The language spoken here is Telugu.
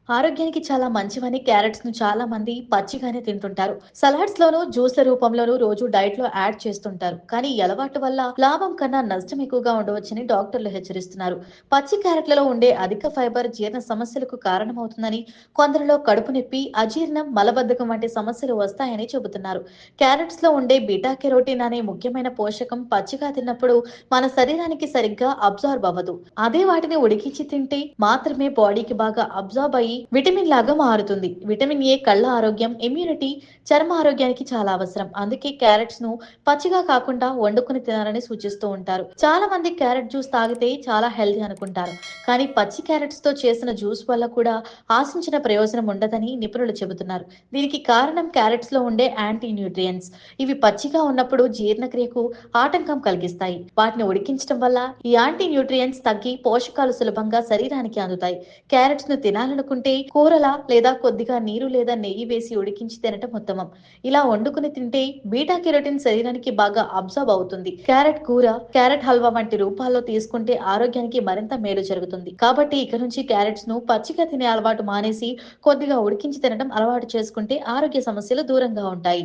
ఆరోగ్యానికి చాలా మంచివని క్యారెట్స్‌ను చాలా మంది పచ్చిగానే తింటుంటారు. సలాడ్స్‌లోనూ, జ్యూస్‌ల రూపంలోనూ రోజు డైట్‌లో యాడ్ చేస్తుంటారు. కానీ ఈ అలవాటు వల్ల లాభం కన్నా నష్టం ఎక్కువగా ఉండవచ్చని డాక్టర్లు హెచ్చరిస్తున్నారు. పచ్చి క్యారెట్లలో ఉండే అధిక ఫైబర్ జీర్ణ సమస్యలకు కారణమవుతుందని, కొందరిలో కడుపు నొప్పి, అజీర్ణం, మలబద్ధకం వంటి సమస్యలు వస్తాయని చెబుతున్నారు. క్యారెట్స్‌లో ఉండే బీటా కెరోటిన్ అనే ముఖ్యమైన పోషకం పచ్చిగా తిన్నప్పుడు మన శరీరానికి సరిగ్గా అబ్జార్బ్ అవ్వదు. అదే వాటిని ఉడికించి తింటే మాత్రమే బాడీకి బాగా అబ్జార్బ్ అయ్యి విటమిన్ లాగా మారుతుంది. విటమిన్ ఏ కళ్ళ ఆరోగ్యం, ఇమ్యూనిటీ, చర్మ ఆరోగ్యానికి చాలా అవసరం. అందుకే క్యారెట్స్ ను పచ్చిగా కాకుండా వండుకొని తినాలని సూచిస్తూ ఉంటారు. చాలా మంది క్యారెట్ జ్యూస్ తాగితే చాలా హెల్తీ అనుకుంటారు. కానీ పచ్చి క్యారెట్స్ తో చేసిన జ్యూస్ వల్ల కూడా ఆశించిన ప్రయోజనం ఉండదని నిపుణులు చెబుతున్నారు. దీనికి కారణం క్యారెట్స్ లో ఉండే యాంటీ న్యూట్రియంట్స్. ఇవి పచ్చిగా ఉన్నప్పుడు జీర్ణక్రియకు ఆటంకం కలిగిస్తాయి. వాటిని ఉడికించడం వల్ల ఈ యాంటీ న్యూట్రియంట్స్ తగ్గి పోషకాలు సులభంగా శరీరానికి అందుతాయి. క్యారెట్స్ ను తినాలనుకుంటే కూరలా లేదా కొద్దిగా నీరు లేదా నెయ్యి వేసి ఉడికించి తినటం ఉత్తమం. ఇలా వండుకుని తింటే బీటా కెరోటిన్ శరీరానికి బాగా అబ్జర్బ్ అవుతుంది. క్యారెట్ కూర, క్యారెట్ హల్వా వంటి రూపాల్లో తీసుకుంటే ఆరోగ్యానికి మరింత మేలు జరుగుతుంది. కాబట్టి ఇక నుంచి క్యారెట్స్ ను పచ్చిగా తినే అలవాటు మానేసి కొద్దిగా ఉడికించి తినడం అలవాటు చేసుకుంటే ఆరోగ్య సమస్యలు దూరంగా ఉంటాయి.